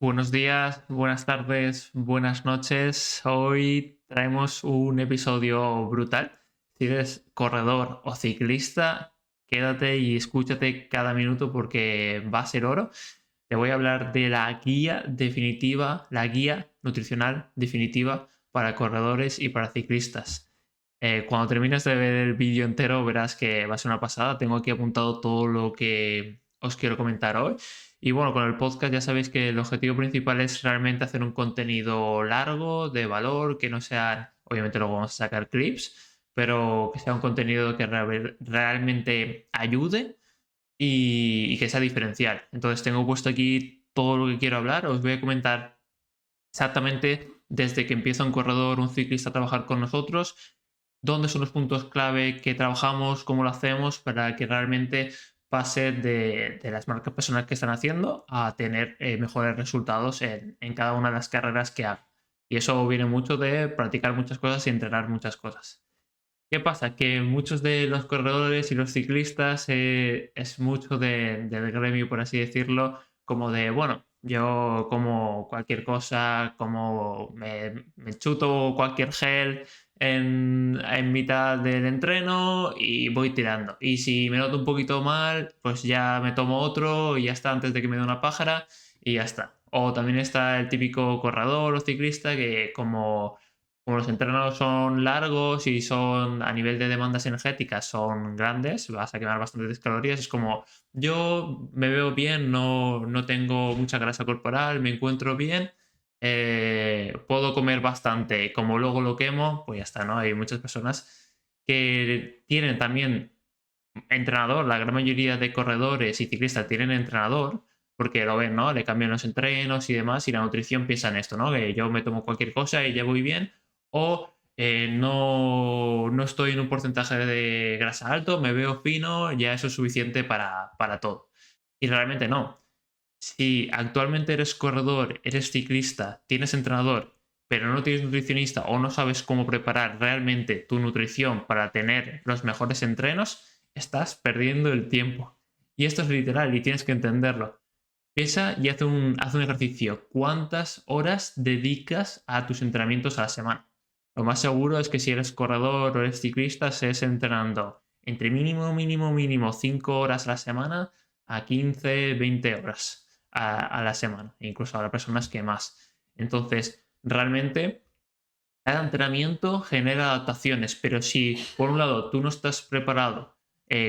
Buenos días, buenas tardes, buenas noches. Hoy traemos un episodio brutal. Si eres corredor o ciclista, quédate y escúchate cada minuto porque va a ser oro. Te voy a hablar de la guía definitiva, la guía nutricional definitiva para corredores y para ciclistas. Cuando termines de ver el vídeo entero verás que va a ser una pasada. Tengo aquí apuntado todo lo que os quiero comentar hoy. Y bueno, con el podcast ya sabéis que el objetivo principal es realmente hacer un contenido largo, de valor, que no sea, obviamente luego vamos a sacar clips, pero que sea un contenido que realmente ayude y que sea diferencial. Entonces tengo puesto aquí todo lo que quiero hablar. Os voy a comentar exactamente desde que empieza un corredor, un ciclista a trabajar con nosotros, dónde son los puntos clave que trabajamos, cómo lo hacemos para que realmente pase de las marcas personales que están haciendo a tener mejores resultados en cada una de las carreras que haga. Y eso viene mucho de practicar muchas cosas y entrenar muchas cosas. ¿Qué pasa? Que muchos de los corredores y los ciclistas es mucho del gremio, por así decirlo, como de, bueno, yo como cualquier cosa, como me chuto cualquier gel en mitad del entreno y voy tirando. Y si me noto un poquito mal, pues ya me tomo otro y ya está antes de que me dé una pájara y ya está. O también está el típico corredor o ciclista que como los entrenos son largos y son a nivel de demandas energéticas son grandes, vas a quemar bastantes calorías. Es como, yo me veo bien, no tengo mucha grasa corporal, me encuentro bien, puedo comer bastante, como luego lo quemo, pues ya está, ¿no? Hay muchas personas que tienen también entrenador, la gran mayoría de corredores y ciclistas tienen entrenador, porque lo ven, ¿no? Le cambian los entrenos y demás, y la nutrición piensa en esto, ¿no? Que yo me tomo cualquier cosa y ya voy bien, o no estoy en un porcentaje de grasa alto, me veo fino, ya eso es suficiente para todo. Y realmente no. Si actualmente eres corredor, eres ciclista, tienes entrenador, pero no tienes nutricionista o no sabes cómo preparar realmente tu nutrición para tener los mejores entrenos, estás perdiendo el tiempo. Y esto es literal y tienes que entenderlo. Piensa y haz un ejercicio. ¿Cuántas horas dedicas a tus entrenamientos a la semana? Lo más seguro es que si eres corredor o eres ciclista, estés entrenando entre mínimo 5 horas a la semana a 15, 20 horas a la semana. Incluso habrá personas que más. Entonces, realmente cada entrenamiento genera adaptaciones, pero si por un lado tú no estás preparado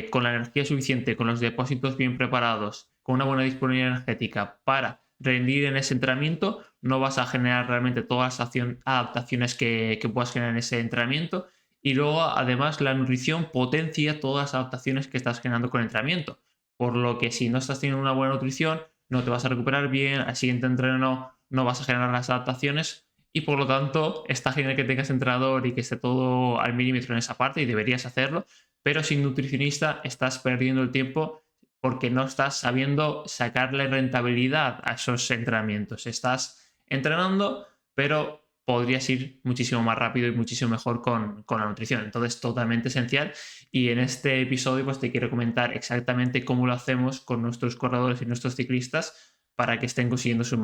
con la energía suficiente, con los depósitos bien preparados, con una buena disponibilidad energética para rendir en ese entrenamiento, no vas a generar realmente todas las adaptaciones que puedas generar en ese entrenamiento. Y luego, además, la nutrición potencia todas las adaptaciones que estás generando con el entrenamiento. Por lo que si no estás teniendo una buena nutrición, no te vas a recuperar bien, al siguiente entreno no vas a generar las adaptaciones y por lo tanto está genial que tengas entrenador y que esté todo al milímetro en esa parte y deberías hacerlo, pero sin nutricionista estás perdiendo el tiempo porque no estás sabiendo sacarle rentabilidad a esos entrenamientos. Estás entrenando, pero podrías ir muchísimo más rápido y muchísimo mejor con la nutrición. Entonces, totalmente esencial. Y en este episodio, pues te quiero comentar exactamente cómo lo hacemos con nuestros corredores y nuestros ciclistas para que estén consiguiendo sus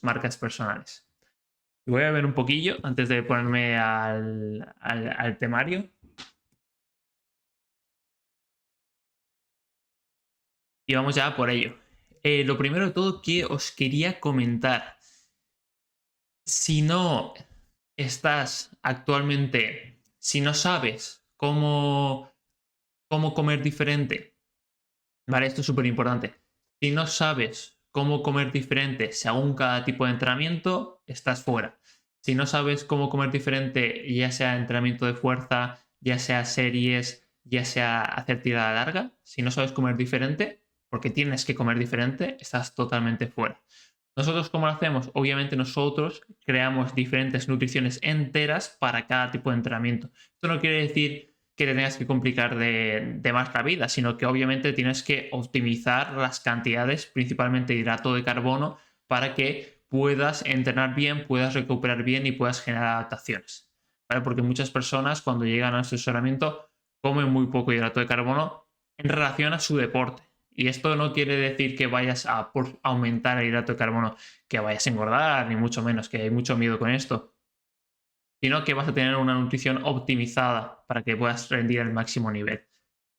marcas personales. Voy a ver un poquillo antes de ponerme al temario. Y vamos ya por ello. Lo primero de todo que os quería comentar. Si no estás actualmente, si no sabes cómo comer diferente, ¿vale? Esto es súper importante. Si no sabes cómo comer diferente según cada tipo de entrenamiento, estás fuera. Si no sabes cómo comer diferente, ya sea entrenamiento de fuerza, ya sea series, ya sea hacer tirada larga, si no sabes comer diferente, porque tienes que comer diferente, estás totalmente fuera. Nosotros, ¿cómo lo hacemos? Obviamente nosotros creamos diferentes nutriciones enteras para cada tipo de entrenamiento. Esto no quiere decir que te tengas que complicar de más la vida, sino que obviamente tienes que optimizar las cantidades, principalmente de hidrato de carbono, para que puedas entrenar bien, puedas recuperar bien y puedas generar adaptaciones. ¿Vale? Porque muchas personas cuando llegan a su asesoramiento comen muy poco hidrato de carbono en relación a su deporte. Y esto no quiere decir que vayas a por aumentar el hidrato de carbono, que vayas a engordar, ni mucho menos, que hay mucho miedo con esto, sino que vas a tener una nutrición optimizada para que puedas rendir al máximo nivel.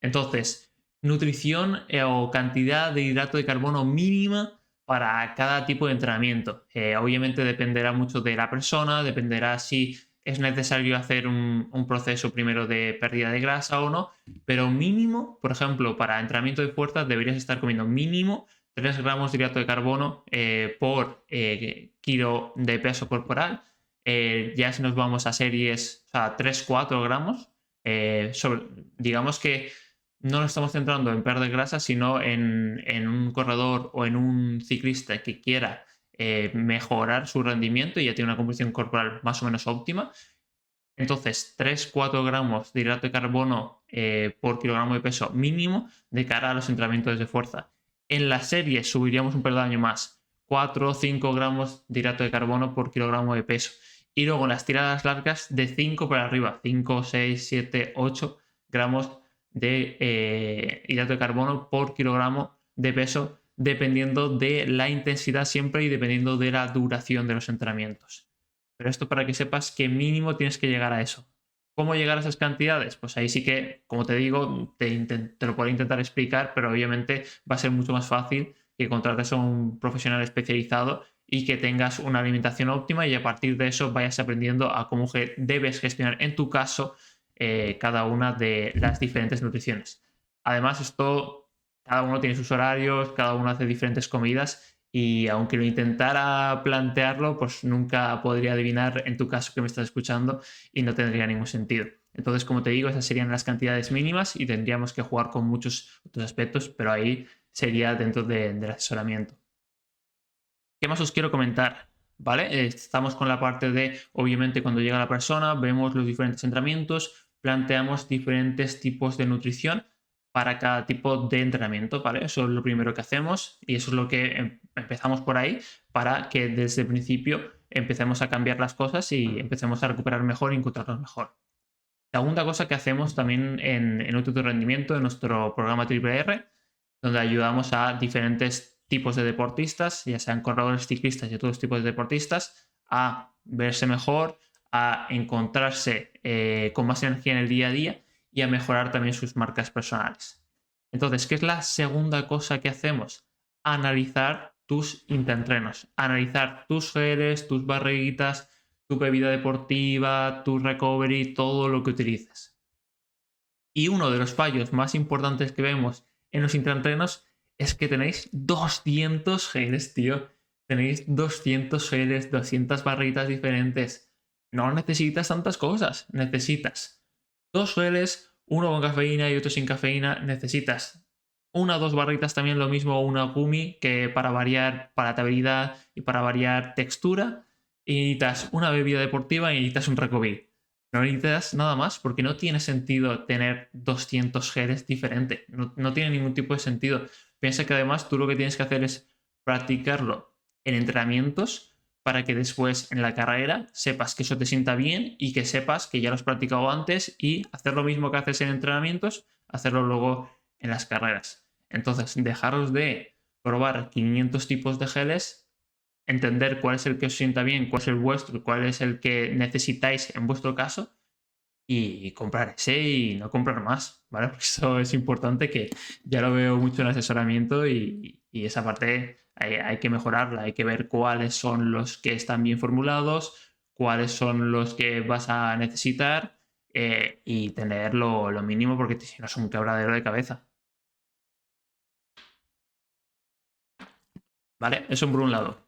Entonces, nutrición o cantidad de hidrato de carbono mínima para cada tipo de entrenamiento. Obviamente dependerá mucho de la persona, dependerá si es necesario hacer un proceso primero de pérdida de grasa o no, pero mínimo, por ejemplo, para entrenamiento de fuerza deberías estar comiendo mínimo 3 gramos de hidrato de carbono por kilo de peso corporal. Ya si nos vamos a series, o sea, 3-4 gramos, digamos que no nos estamos centrando en perder grasa, sino en un corredor o en un ciclista que quiera mejorar su rendimiento y ya tiene una composición corporal más o menos óptima. Entonces, 3-4 gramos de hidrato de carbono por kilogramo de peso mínimo de cara a los entrenamientos de fuerza. En la serie subiríamos un peldaño más, 4-5 gramos de hidrato de carbono por kilogramo de peso. Y luego en las tiradas largas de 5 para arriba, 5, 6, 7, 8 gramos de hidrato de carbono por kilogramo de peso, dependiendo de la intensidad siempre y dependiendo de la duración de los entrenamientos. Pero esto para que sepas que mínimo tienes que llegar a eso. ¿Cómo llegar a esas cantidades? Pues ahí sí que, como te digo, te lo puedo intentar explicar, pero obviamente va a ser mucho más fácil que contrates a un profesional especializado y que tengas una alimentación óptima y a partir de eso vayas aprendiendo a cómo debes gestionar en tu caso cada una de las diferentes nutriciones. Además, cada uno tiene sus horarios, cada uno hace diferentes comidas y aunque lo intentara plantearlo, pues nunca podría adivinar en tu caso que me estás escuchando y no tendría ningún sentido. Entonces, como te digo, esas serían las cantidades mínimas y tendríamos que jugar con muchos otros aspectos, pero ahí sería dentro del asesoramiento. ¿Qué más os quiero comentar? ¿Vale? Estamos con la parte de, obviamente, cuando llega la persona, vemos los diferentes entrenamientos, planteamos diferentes tipos de nutrición para cada tipo de entrenamiento, ¿vale? Eso es lo primero que hacemos y eso es lo que empezamos por ahí para que desde el principio empecemos a cambiar las cosas y empecemos a recuperar mejor y encontrarnos mejor. Segunda cosa que hacemos también en Útil tu Rendimiento, en nuestro programa Triple R, donde ayudamos a diferentes tipos de deportistas, ya sean corredores, ciclistas y otros tipos de deportistas, a verse mejor, a encontrarse con más energía en el día a día y a mejorar también sus marcas personales. Entonces, ¿qué es la segunda cosa que hacemos? Analizar tus intraentrenos, analizar tus geles, tus barritas, tu bebida deportiva, tu recovery, todo lo que utilices. Y uno de los fallos más importantes que vemos en los intraentrenos es que tenéis 200 geles, tío. Tenéis 200 geles, 200 barritas diferentes. No necesitas tantas cosas. Necesitas 2 geles, uno con cafeína y otro sin cafeína. Necesitas 1 o 2 barritas también, lo mismo una gumi, que para variar palatabilidad y para variar textura. Y necesitas una bebida deportiva y necesitas un recovery. No necesitas nada más porque no tiene sentido tener 200 geles diferentes. No tiene ningún tipo de sentido. Piensa que además tú lo que tienes que hacer es practicarlo en entrenamientos para que después en la carrera sepas que eso te sienta bien y que sepas que ya lo has practicado antes y hacer lo mismo que haces en entrenamientos, hacerlo luego en las carreras. Entonces, dejaros de probar 500 tipos de geles, entender cuál es el que os sienta bien, cuál es el vuestro, cuál es el que necesitáis en vuestro caso y comprar ese y no comprar más, ¿vale? Porque eso es importante, que ya lo veo mucho en asesoramiento y esa parte hay que mejorarla, hay que ver cuáles son los que están bien formulados, cuáles son los que vas a necesitar y tener lo mínimo porque si no es un quebradero de cabeza. ¿Vale? Eso por un lado.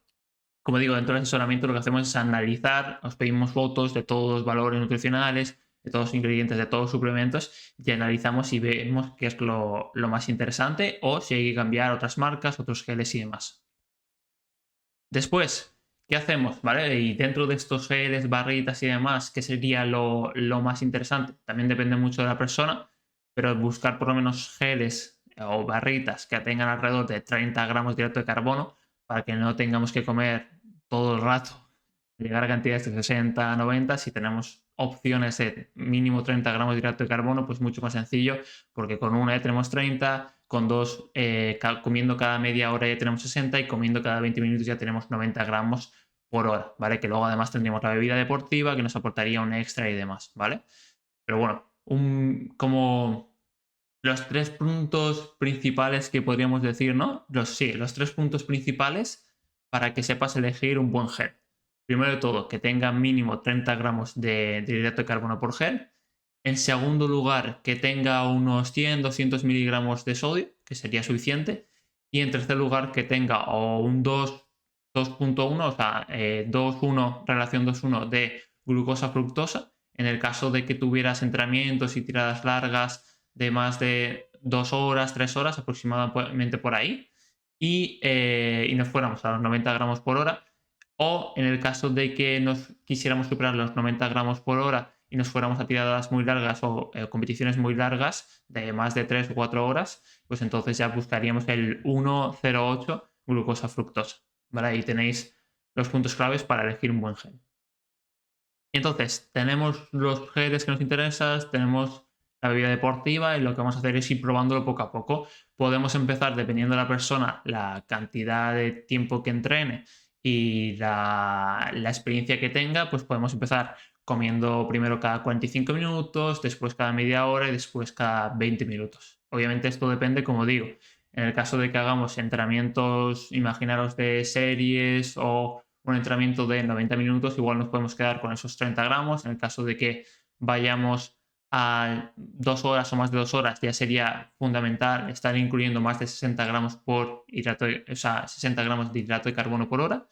Como digo, dentro del asesoramiento lo que hacemos es analizar, os pedimos fotos de todos los valores nutricionales, de todos los ingredientes, de todos los suplementos y analizamos y vemos qué es lo más interesante o si hay que cambiar otras marcas, otros geles y demás. Después, ¿qué hacemos? ¿Vale? Y dentro de estos geles, barritas y demás, ¿qué sería lo más interesante? También depende mucho de la persona, pero buscar por lo menos geles o barritas que tengan alrededor de 30 gramos de hidrato de carbono para que no tengamos que comer todo el rato, llegar a cantidades de 60, 90, si tenemos opciones de mínimo 30 gramos de hidrato de carbono, pues mucho más sencillo, porque con una ya tenemos 30, comiendo cada media hora ya tenemos 60 y comiendo cada 20 minutos ya tenemos 90 gramos por hora, ¿vale? Que luego además tendríamos la bebida deportiva que nos aportaría un extra y demás, ¿vale? Pero bueno, como los 3 puntos principales que podríamos decir, ¿no? Los 3 puntos principales para que sepas elegir un buen gel. Primero de todo, que tenga mínimo 30 gramos de hidrato de carbono por gel. En segundo lugar, que tenga unos 100-200 miligramos de sodio, que sería suficiente. Y en tercer lugar, que tenga o un 2.1, o sea, 2:1, relación 2:1 de glucosa-fructosa, en el caso de que tuvieras entrenamientos y tiradas largas de más de 2 horas, 3 horas aproximadamente por ahí, y nos fuéramos a los 90 gramos por hora, o en el caso de que nos quisiéramos superar los 90 gramos por hora y nos fuéramos a tiradas muy largas o competiciones muy largas de más de 3 o 4 horas, pues entonces ya buscaríamos el 1,08 glucosa-fructosa. ¿Vale? Ahí tenéis los puntos claves para elegir un buen gel. Entonces, tenemos los geles que nos interesan, tenemos la bebida deportiva y lo que vamos a hacer es ir probándolo poco a poco. Podemos empezar, dependiendo de la persona, la cantidad de tiempo que entrene y la experiencia que tenga, pues podemos empezar comiendo primero cada 45 minutos, después cada media hora y después cada 20 minutos. Obviamente esto depende, como digo, en el caso de que hagamos entrenamientos, imaginaros de series o un entrenamiento de 90 minutos, igual nos podemos quedar con esos 30 gramos. En el caso de que vayamos a 2 horas o más de 2 horas, ya sería fundamental estar incluyendo más de 60 gramos por hidrato, o sea, 60 gramos de hidrato de carbono por hora.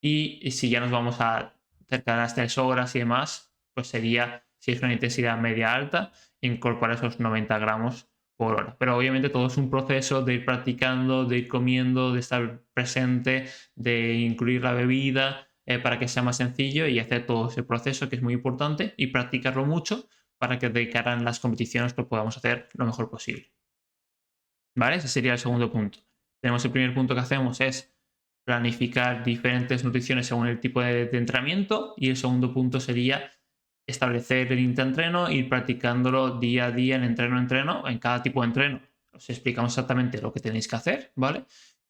Y si ya nos vamos a cerca de las 3 horas y demás, pues sería, si es una intensidad media alta, incorporar esos 90 gramos por hora. Pero obviamente todo es un proceso de ir practicando, de ir comiendo, de estar presente, de incluir la bebida para que sea más sencillo y hacer todo ese proceso que es muy importante y practicarlo mucho para que de cara en las competiciones lo podamos hacer lo mejor posible. ¿Vale? Ese sería el segundo punto. Tenemos el primer punto que hacemos es planificar diferentes nutriciones según el tipo de entrenamiento y el segundo punto sería establecer el intraentreno, ir practicándolo día a día en entreno, en cada tipo de entreno. Os explicamos exactamente lo que tenéis que hacer, ¿vale?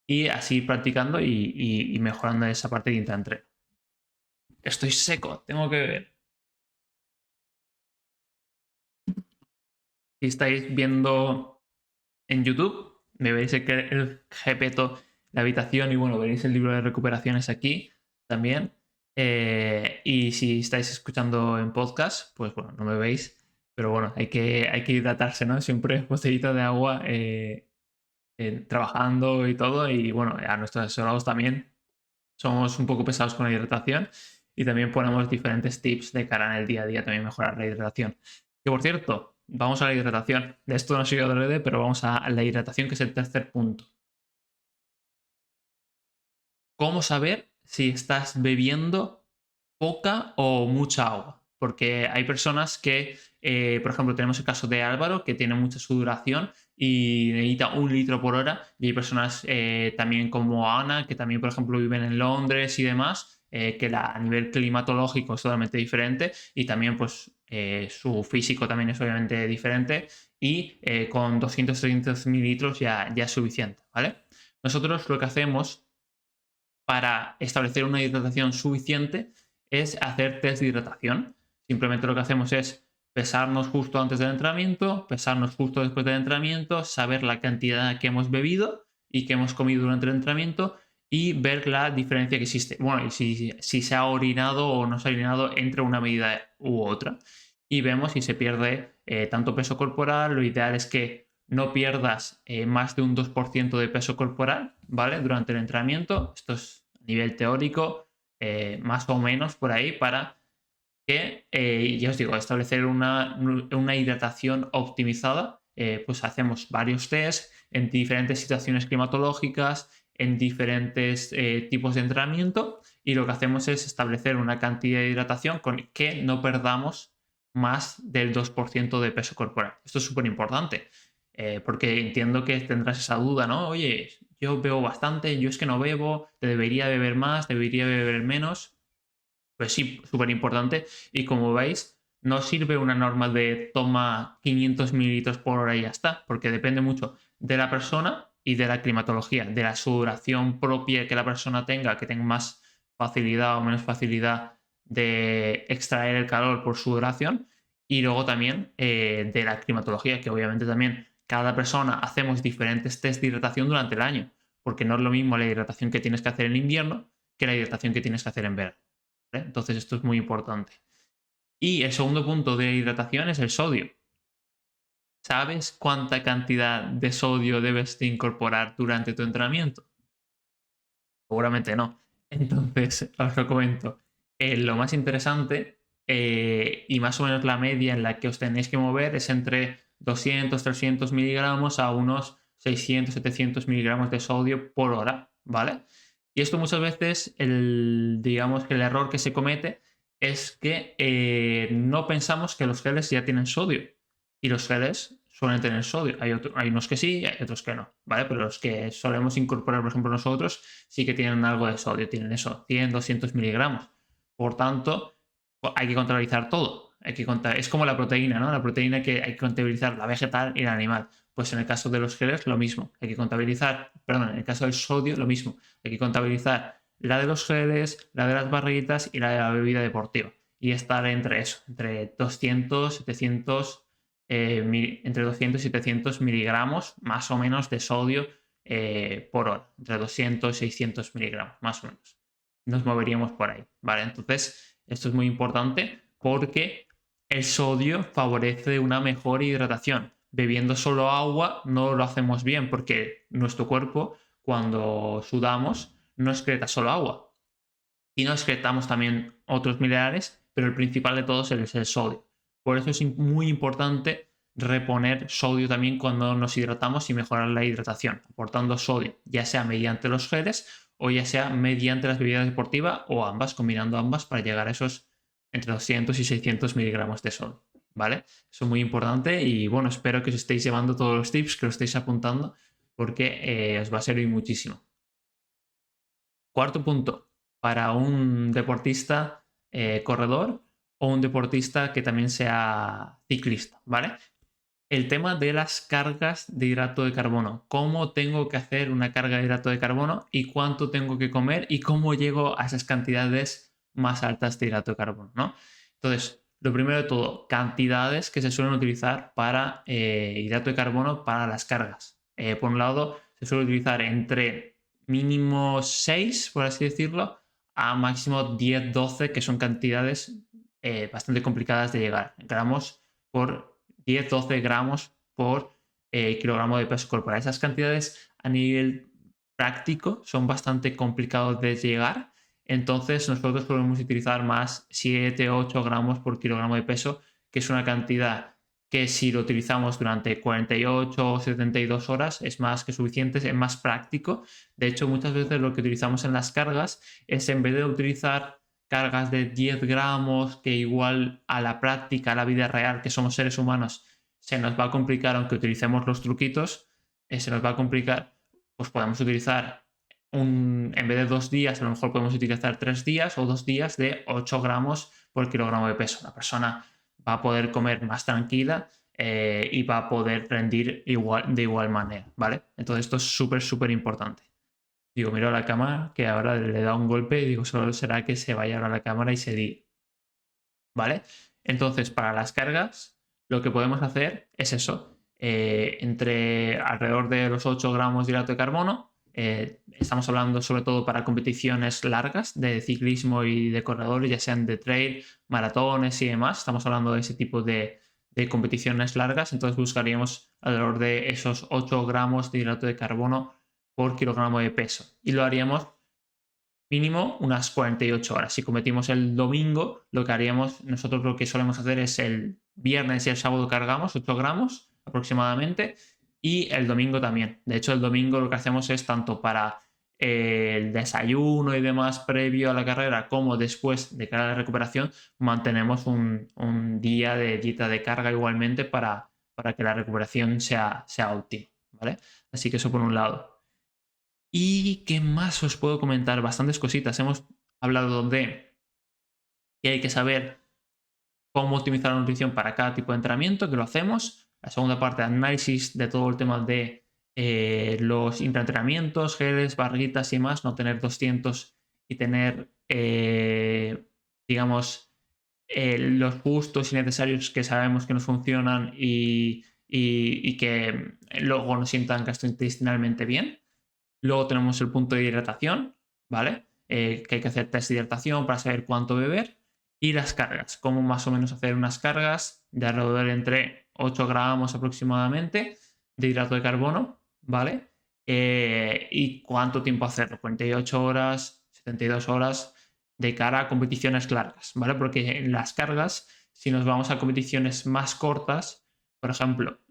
Y así ir practicando y mejorando esa parte de intraentreno. Estoy seco, tengo que beber. Si estáis viendo en YouTube, me veréis el Gepetto, la habitación y bueno, veréis el libro de recuperaciones aquí también. Y si estáis escuchando en podcast, pues bueno, no me veis, pero bueno, hay que hidratarse, ¿no? Siempre botellita de agua trabajando y todo. Y bueno, a nuestros asesorados también somos un poco pesados con la hidratación y también ponemos diferentes tips de cara en el día a día también mejorar la hidratación. Que por cierto, vamos a la hidratación. De esto no soy adrede, pero vamos a la hidratación, que es el tercer punto. ¿Cómo saber si estás bebiendo poca o mucha agua? Porque hay personas que, por ejemplo, tenemos el caso de Álvaro, que tiene mucha sudoración y necesita 1 litro por hora. Y hay personas también como Ana, que también, por ejemplo, viven en Londres y demás, que a nivel climatológico es totalmente diferente y también pues su físico también es obviamente diferente y con 200-300 mililitros ya es suficiente, ¿vale? Nosotros lo que hacemos para establecer una hidratación suficiente es hacer test de hidratación. Simplemente lo que hacemos es pesarnos justo antes del entrenamiento, pesarnos justo después del entrenamiento, saber la cantidad que hemos bebido y que hemos comido durante el entrenamiento y ver la diferencia que existe. Bueno, y si se ha orinado o no se ha orinado entre una medida u otra. Y vemos si se pierde tanto peso corporal. Lo ideal es que no pierdas más de un 2% de peso corporal, ¿vale? Durante el entrenamiento. Esto es a nivel teórico, más o menos por ahí, para que, ya os digo, establecer una hidratación optimizada. Pues hacemos varios tests en diferentes situaciones climatológicas, en diferentes tipos de entrenamiento y lo que hacemos es establecer una cantidad de hidratación con que no perdamos más del 2% de peso corporal. Esto es súper importante porque entiendo que tendrás esa duda, ¿no? Oye, yo bebo bastante, yo es que no bebo, te debería beber más, debería beber menos. Pues sí, súper importante. Y como veis, no sirve una norma de toma 500 mililitros por hora y ya está, porque depende mucho de la persona y de la climatología, de la sudoración propia que la persona tenga, que tenga más facilidad o menos facilidad de extraer el calor por sudoración, y luego también de la climatología, que obviamente también cada persona hacemos diferentes test de hidratación durante el año, porque no es lo mismo la hidratación que tienes que hacer en invierno que la hidratación que tienes que hacer en verano, ¿vale? Entonces esto es muy importante. Y el segundo punto de hidratación es el sodio. ¿Sabes cuánta cantidad de sodio debes de incorporar durante tu entrenamiento? Seguramente no. Entonces, os lo comento. Lo más interesante y más o menos la media en la que os tenéis que mover es entre 200-300 miligramos a unos 600-700 miligramos de sodio por hora, ¿vale? Y esto muchas veces, digamos que el error que se comete es que no pensamos que los geles ya tienen sodio. Y los geles suelen tener sodio. Hay unos que sí, hay otros que no, ¿vale? Pero los que solemos incorporar, por ejemplo, nosotros, sí que tienen algo de sodio, tienen eso, 100-200 miligramos. Por tanto, hay que contabilizar todo. Es como la proteína, ¿no? La proteína que hay que contabilizar, la vegetal y la animal. Pues en el caso de los geles, lo mismo. Hay que contabilizar, perdón, en el caso del sodio, lo mismo. Hay que contabilizar la de los geles, la de las barritas y la de la bebida deportiva. Y estar entre eso, entre 200, 700, entre 200 y 700 miligramos más o menos de sodio por hora, entre 200 y 600 miligramos, más o menos. Nos moveríamos por ahí, ¿vale? Entonces, esto es muy importante porque el sodio favorece una mejor hidratación. Bebiendo solo agua no lo hacemos bien porque nuestro cuerpo, cuando sudamos, no excreta solo agua. Y no excretamos también otros minerales, pero el principal de todos es el sodio. Por eso es muy importante reponer sodio también cuando nos hidratamos y mejorar la hidratación, aportando sodio, ya sea mediante los geles o ya sea mediante las bebidas deportivas o ambas, combinando ambas para llegar a esos entre 200 y 600 miligramos de sodio, ¿vale? Eso es muy importante y bueno, espero que os estéis llevando todos los tips, que os estéis apuntando porque os va a servir muchísimo. Cuarto punto, para un deportista corredor o un deportista que también sea ciclista, ¿vale? El tema de las cargas de hidrato de carbono. ¿Cómo tengo que hacer una carga de hidrato de carbono y cuánto tengo que comer y cómo llego a esas cantidades más altas de hidrato de carbono, ¿no? Entonces, lo primero de todo, cantidades que se suelen utilizar para hidrato de carbono para las cargas. Por un lado, se suele utilizar entre mínimo 6, por así decirlo, a máximo 10-12, que son cantidades bastante complicadas de llegar. Gramos por 10-12 gramos por kilogramo de peso corporal. Esas cantidades a nivel práctico son bastante complicados de llegar. Entonces nosotros podemos utilizar más 7-8 gramos por kilogramo de peso, que es una cantidad que si lo utilizamos durante 48 o 72 horas es más que suficiente, es más práctico. De hecho, muchas veces lo que utilizamos en las cargas es, en vez de utilizar cargas de 10 gramos, que igual a la práctica, a la vida real, que somos seres humanos, se nos va a complicar, aunque utilicemos los truquitos, se nos va a complicar, pues podemos utilizar en vez de 2 días, a lo mejor podemos utilizar 3 días o 2 días de 8 gramos por kilogramo de peso. La persona va a poder comer más tranquila y va a poder rendir de igual manera, ¿vale? Entonces esto es súper, súper importante. Digo, miro a la cámara, que ahora le da un golpe y digo, solo será que se vaya ahora a la cámara y se di, ¿vale? Entonces, para las cargas, lo que podemos hacer es eso, entre alrededor de los 8 gramos de hidrato de carbono. Estamos hablando sobre todo para competiciones largas de ciclismo y de corredores, ya sean de trail, maratones y demás. Estamos hablando de ese tipo de competiciones largas, entonces buscaríamos alrededor de esos 8 gramos de hidrato de carbono por kilogramo de peso. Y lo haríamos mínimo unas 48 horas. Si cometimos el domingo, lo que haríamos, nosotros lo que solemos hacer es el viernes y el sábado cargamos 8 gramos aproximadamente y el domingo también. De hecho, el domingo lo que hacemos es tanto para el desayuno y demás previo a la carrera como después de cara a la recuperación, mantenemos un día de dieta de carga igualmente para que la recuperación sea óptima, ¿vale? Así que eso por un lado. ¿Y qué más os puedo comentar? Bastantes cositas. Hemos hablado de que hay que saber cómo optimizar la nutrición para cada tipo de entrenamiento, que lo hacemos. La segunda parte, análisis de todo el tema de los intraentrenamientos, geles, barritas y demás, no tener 200 y tener, digamos, los justos y necesarios que sabemos que nos funcionan y que luego nos sientan gastrointestinalmente bien. Luego tenemos el punto de hidratación, ¿vale? Que hay que hacer test de hidratación para saber cuánto beber. Y las cargas, cómo más o menos hacer unas cargas de alrededor entre 8 gramos aproximadamente de hidrato de carbono, ¿vale? Y cuánto tiempo hacerlo, 48 horas, 72 horas, de cara a competiciones largas, ¿vale? Porque en las cargas, si nos vamos a competiciones más cortas, por ejemplo,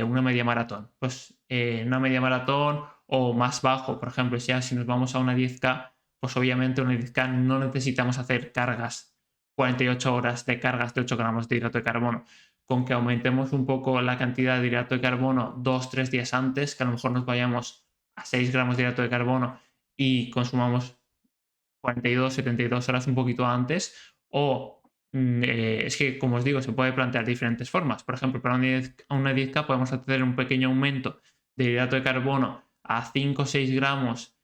una media maratón, pues una media maratón o más bajo, por ejemplo, si nos vamos a una 10K, pues obviamente una 10K no necesitamos hacer cargas, 48 horas de cargas de 8 gramos de hidrato de carbono. Con que aumentemos un poco la cantidad de hidrato de carbono 2-3 días antes, que a lo mejor nos vayamos a 6 gramos de hidrato de carbono y consumamos 42, 72 horas un poquito antes, o es que, como os digo, se puede plantear diferentes formas. Por ejemplo, para una 10K podemos hacer un pequeño aumento de hidrato de carbono a 5 o 6 gramos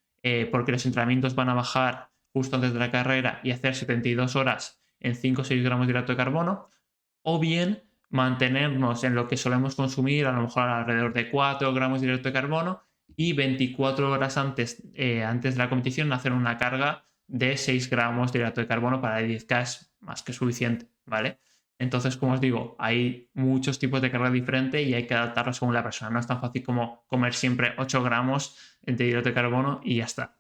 porque los entrenamientos van a bajar justo antes de la carrera y hacer 72 horas en 5 o 6 gramos de hidrato de carbono, o bien mantenernos en lo que solemos consumir, a lo mejor alrededor de 4 gramos de hidrato de carbono, y 24 horas antes de la competición hacer una carga de 6 gramos de hidrato de carbono. Para el 10K es más que suficiente, ¿vale? Entonces, como os digo, hay muchos tipos de carga diferentes y hay que adaptarlo según la persona. No es tan fácil como comer siempre 8 gramos de hidrato de carbono y ya está.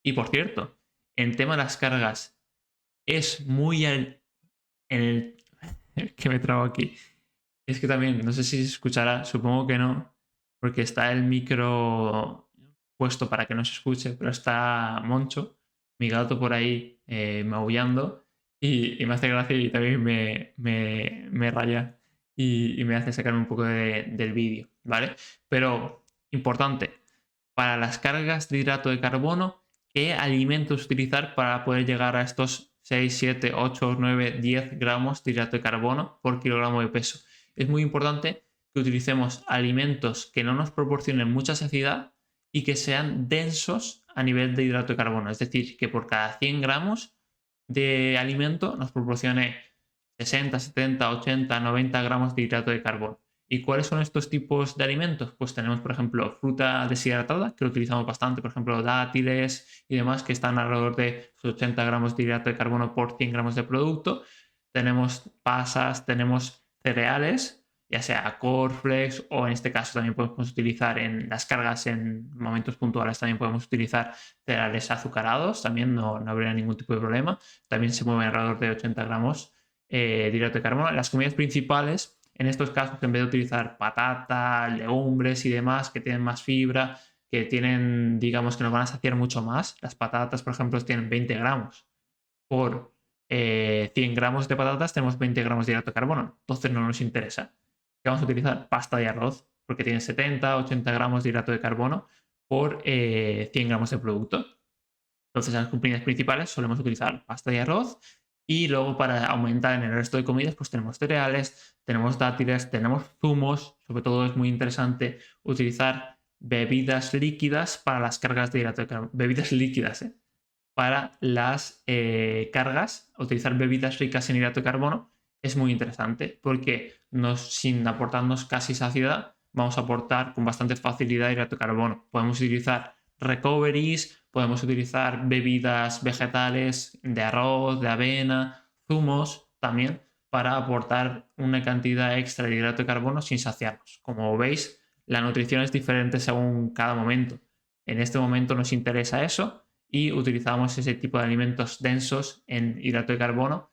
Y por cierto, en tema de las cargas, es muy en el que me trago aquí. Es que también, no sé si se escuchará, supongo que no, porque está el micro puesto para que no se escuche, pero está Moncho, mi gato, por ahí maullando y me hace gracia y también me raya y me hace sacar un poco del vídeo, ¿vale? Pero importante, para las cargas de hidrato de carbono, ¿qué alimentos utilizar para poder llegar a estos 6, 7, 8, 9, 10 gramos de hidrato de carbono por kilogramo de peso? Es muy importante que utilicemos alimentos que no nos proporcionen mucha saciedad y que sean densos a nivel de hidrato de carbono. Es decir, que por cada 100 gramos de alimento nos proporcione 60, 70, 80, 90 gramos de hidrato de carbono. ¿Y cuáles son estos tipos de alimentos? Pues tenemos, por ejemplo, fruta deshidratada, que lo utilizamos bastante, por ejemplo, dátiles y demás, que están alrededor de 80 gramos de hidrato de carbono por 100 gramos de producto. Tenemos pasas, tenemos cereales, ya sea cornflakes, o en este caso también podemos utilizar en las cargas en momentos puntuales, también podemos utilizar cereales azucarados, también no habría ningún tipo de problema. También se mueven alrededor de 80 gramos de hidrato de carbono. Las comidas principales, en estos casos, en vez de utilizar patata, legumbres y demás que tienen más fibra, que tienen, digamos, que nos van a saciar mucho más, las patatas, por ejemplo, tienen 20 gramos por 100 gramos de patatas, tenemos 20 gramos de hidrato de carbono, entonces no nos interesa. ¿Qué vamos a utilizar? Pasta de arroz, porque tiene 70, 80 gramos de hidrato de carbono por 100 gramos de producto. Entonces, en las comidas principales solemos utilizar pasta de arroz, y luego para aumentar en el resto de comidas, pues tenemos cereales, tenemos dátiles, tenemos zumos. Sobre todo es muy interesante utilizar bebidas líquidas para las cargas de hidrato de carbono. Bebidas líquidas, para las cargas, utilizar bebidas ricas en hidrato de carbono es muy interesante porque sin aportarnos casi saciedad, vamos a aportar con bastante facilidad hidrato de carbono. Podemos utilizar recoveries, podemos utilizar bebidas vegetales de arroz, de avena, zumos también, para aportar una cantidad extra de hidrato de carbono sin saciarnos. Como veis, la nutrición es diferente según cada momento. En este momento nos interesa eso y utilizamos ese tipo de alimentos densos en hidrato de carbono,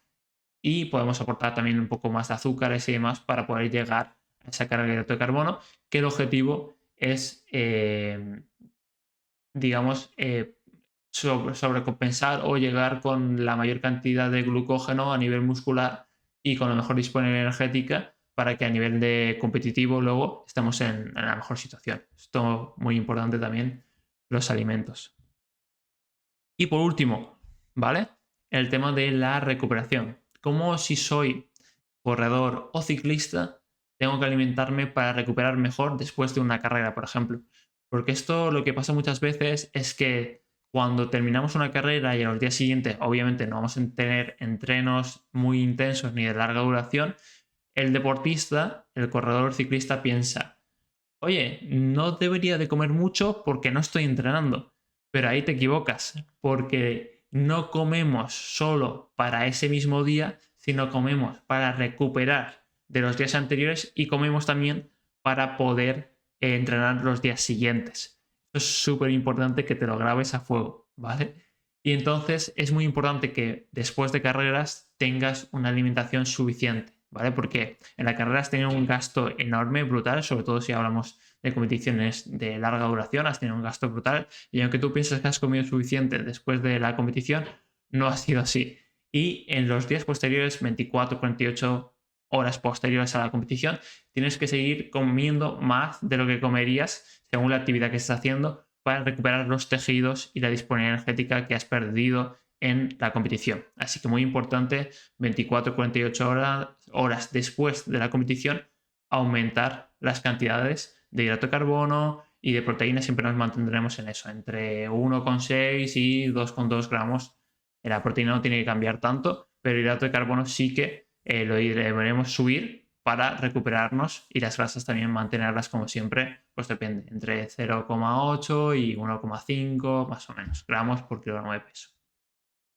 y podemos aportar también un poco más de azúcares y demás para poder llegar a esa carga de hidrato de carbono, que el objetivo es, digamos, sobrecompensar o llegar con la mayor cantidad de glucógeno a nivel muscular y con la mejor disponibilidad energética para que a nivel de competitivo luego estemos en la mejor situación. Esto es muy importante también, los alimentos. Y por último, ¿vale? El tema de la recuperación. Como si soy corredor o ciclista, tengo que alimentarme para recuperar mejor después de una carrera, por ejemplo. Porque esto lo que pasa muchas veces es que cuando terminamos una carrera y a los días siguientes, obviamente no vamos a tener entrenos muy intensos ni de larga duración, el deportista, el corredor ciclista piensa, oye, no debería de comer mucho porque no estoy entrenando. Pero ahí te equivocas, porque no comemos solo para ese mismo día, sino comemos para recuperar de los días anteriores y comemos también para poder entrenar los días siguientes. Eso es súper importante que te lo grabes a fuego, ¿vale? Y entonces es muy importante que después de carreras tengas una alimentación suficiente, ¿vale? Porque en la carrera has tenido un gasto enorme, brutal, sobre todo si hablamos de competiciones de larga duración, has tenido un gasto brutal y aunque tú pienses que has comido suficiente después de la competición, no ha sido así. Y en los días posteriores, 24, 48 horas posteriores a la competición, tienes que seguir comiendo más de lo que comerías según la actividad que estés haciendo para recuperar los tejidos y la disponibilidad energética que has perdido en la competición. Así que muy importante, 24, 48 horas después de la competición, aumentar las cantidades de hidrato de carbono y de proteína. Siempre nos mantendremos en eso, entre 1,6 y 2,2 gramos. La proteína no tiene que cambiar tanto, pero el hidrato de carbono sí que lo deberemos subir para recuperarnos y las grasas también mantenerlas como siempre, pues depende, entre 0,8 y 1,5 más o menos gramos por kilogramo de peso.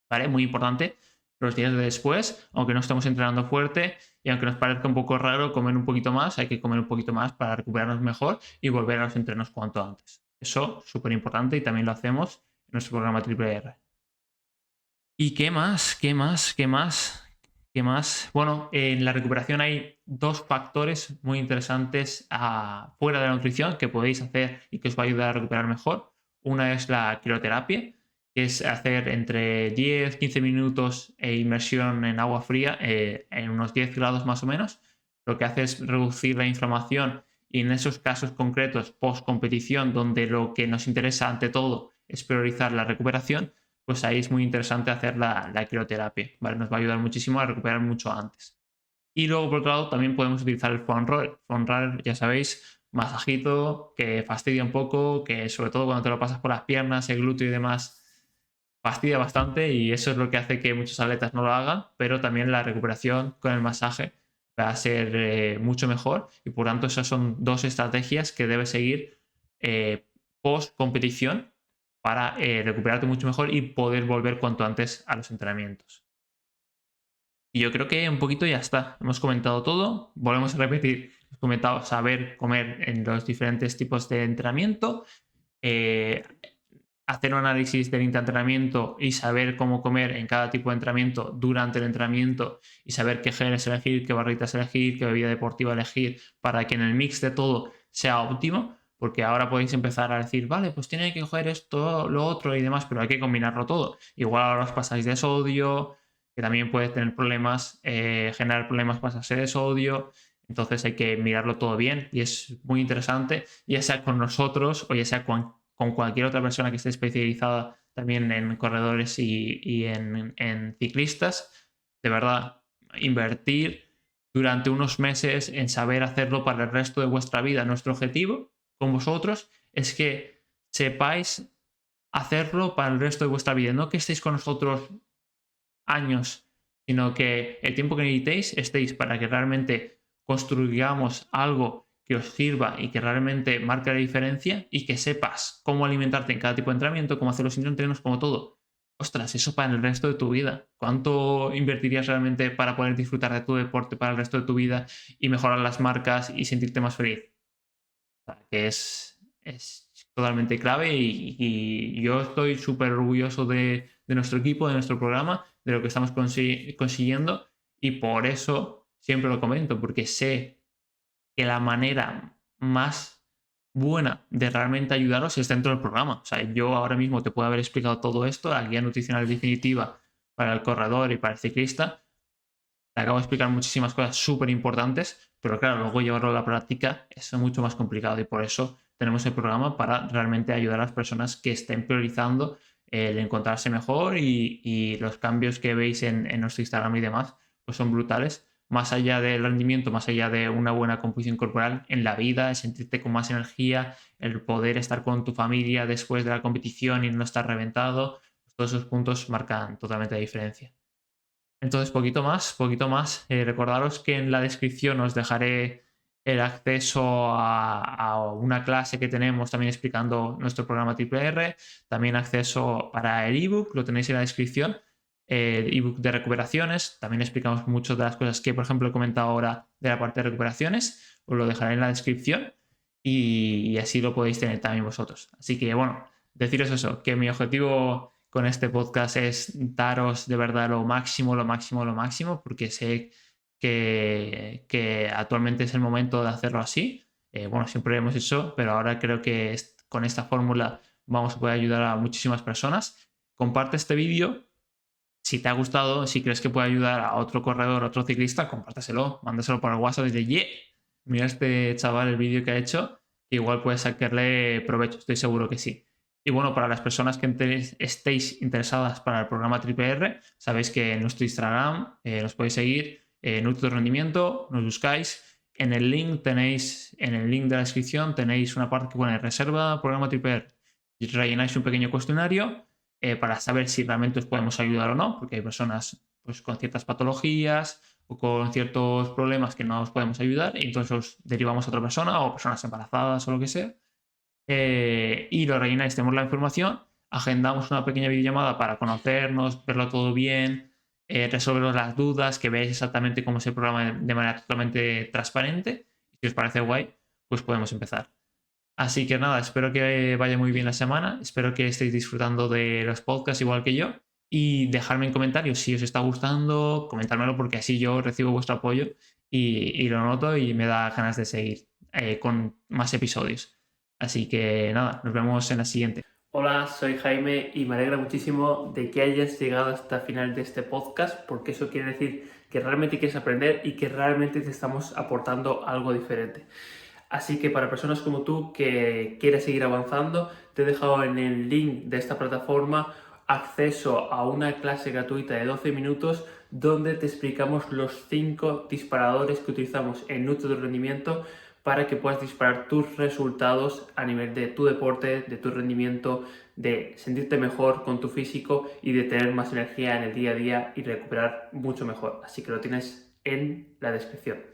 ¿Vale? Muy importante los días de después, aunque no estemos entrenando fuerte y aunque nos parezca un poco raro comer un poquito más, hay que comer un poquito más para recuperarnos mejor y volver a los entrenos cuanto antes. Eso súper importante y también lo hacemos en nuestro programa Triple R. ¿Y qué más? ¿Qué más? ¿Qué más? ¿Qué más? Bueno, en la recuperación hay dos factores muy interesantes fuera de la nutrición que podéis hacer y que os va a ayudar a recuperar mejor. Una es la crioterapia, que es hacer entre 10-15 minutos e inmersión en agua fría en unos 10 grados más o menos. Lo que hace es reducir la inflamación y en esos casos concretos post competición donde lo que nos interesa ante todo es priorizar la recuperación, pues ahí es muy interesante hacer la crioterapia, ¿vale? Nos va a ayudar muchísimo a recuperar mucho antes. Y luego, por otro lado, también podemos utilizar el foam roller. Foam roller, ya sabéis, masajito, que fastidia un poco, que sobre todo cuando te lo pasas por las piernas, el glúteo y demás, fastidia bastante y eso es lo que hace que muchos atletas no lo hagan, pero también la recuperación con el masaje va a ser mucho mejor y por tanto esas son dos estrategias que debes seguir post competición para recuperarte mucho mejor y poder volver cuanto antes a los entrenamientos. Y yo creo que un poquito ya está. Hemos comentado todo. Volvemos a repetir. Hemos comentado saber comer en los diferentes tipos de entrenamiento. Hacer un análisis del entrenamiento y saber cómo comer en cada tipo de entrenamiento durante el entrenamiento y saber qué genes elegir, qué barritas elegir, qué bebida deportiva elegir para que en el mix de todo sea óptimo, porque ahora podéis empezar a decir, vale, pues tiene que coger esto, lo otro y demás, pero hay que combinarlo todo. Igual ahora os pasáis de sodio, que también puede tener problemas, generar problemas pasarse de sodio, entonces hay que mirarlo todo bien y es muy interesante, ya sea con nosotros o ya sea con cualquier otra persona que esté especializada también en corredores y en ciclistas. De verdad, invertir durante unos meses en saber hacerlo para el resto de vuestra vida. Nuestro objetivo con vosotros es que sepáis hacerlo para el resto de vuestra vida. No que estéis con nosotros años, sino que el tiempo que necesitéis estéis para que realmente construyamos algo que os sirva y que realmente marque la diferencia y que sepas cómo alimentarte en cada tipo de entrenamiento, cómo hacer los entrenos, como todo. Ostras, eso para el resto de tu vida. ¿Cuánto invertirías realmente para poder disfrutar de tu deporte para el resto de tu vida y mejorar las marcas y sentirte más feliz? O sea, que es totalmente clave y yo estoy súper orgulloso de nuestro equipo, de nuestro programa, de lo que estamos consiguiendo y por eso siempre lo comento, porque sé que la manera más buena de realmente ayudaros es dentro del programa. O sea, yo ahora mismo te puedo haber explicado todo esto, la guía nutricional definitiva para el corredor y para el ciclista. Te acabo de explicar muchísimas cosas súper importantes, pero claro, luego llevarlo a la práctica es mucho más complicado y por eso tenemos el programa para realmente ayudar a las personas que estén priorizando el encontrarse mejor y los cambios que veis en nuestro Instagram y demás, pues son brutales más allá del rendimiento, más allá de una buena composición corporal en la vida, el sentirte con más energía, el poder estar con tu familia después de la competición y no estar reventado, todos esos puntos marcan totalmente la diferencia. Entonces, poquito más. Recordaros que en la descripción os dejaré el acceso a una clase que tenemos también explicando nuestro programa Triple R, también acceso para el ebook, lo tenéis en la descripción, el ebook de recuperaciones, también explicamos muchas de las cosas que, por ejemplo, he comentado ahora de la parte de recuperaciones, os lo dejaré en la descripción y así lo podéis tener también vosotros. Así que, bueno, deciros eso, que mi objetivo con este podcast es daros de verdad lo máximo, porque sé que actualmente es el momento de hacerlo así. Bueno, siempre lo hemos hecho, pero ahora creo que con esta fórmula vamos a poder ayudar a muchísimas personas. Comparte este vídeo. Si te ha gustado, si crees que puede ayudar a otro corredor, a otro ciclista, compártaselo, mándaselo por el WhatsApp desde yeah, mira este chaval el vídeo que ha hecho, que igual puedes sacarle provecho, estoy seguro que sí. Y bueno, para las personas que estéis interesadas para el programa Triple R, sabéis que en nuestro Instagram nos podéis seguir, Nutri Rendimiento, nos buscáis. En el link de la descripción tenéis una parte que pone reserva programa Triple R. Y rellenáis un pequeño cuestionario para saber si realmente os podemos ayudar o no, porque hay personas pues, con ciertas patologías o con ciertos problemas que no os podemos ayudar y entonces os derivamos a otra persona o personas embarazadas o lo que sea. Y lo rellenáis, tenemos la información, agendamos una pequeña videollamada para conocernos, verlo todo bien, resolver las dudas, que veáis exactamente cómo es el programa de manera totalmente transparente. Y si os parece guay, pues podemos empezar. Así que nada, espero que vaya muy bien la semana, espero que estéis disfrutando de los podcasts igual que yo y dejadme en comentarios si os está gustando, comentármelo porque así yo recibo vuestro apoyo y lo noto y me da ganas de seguir con más episodios. Así que nada, nos vemos en la siguiente. Hola, soy Jaime y me alegra muchísimo de que hayas llegado hasta el final de este podcast porque eso quiere decir que realmente quieres aprender y que realmente te estamos aportando algo diferente. Así que para personas como tú que quieres seguir avanzando, te he dejado en el link de esta plataforma acceso a una clase gratuita de 12 minutos donde te explicamos los 5 disparadores que utilizamos en Nutri de Rendimiento para que puedas disparar tus resultados a nivel de tu deporte, de tu rendimiento, de sentirte mejor con tu físico y de tener más energía en el día a día y recuperar mucho mejor. Así que lo tienes en la descripción.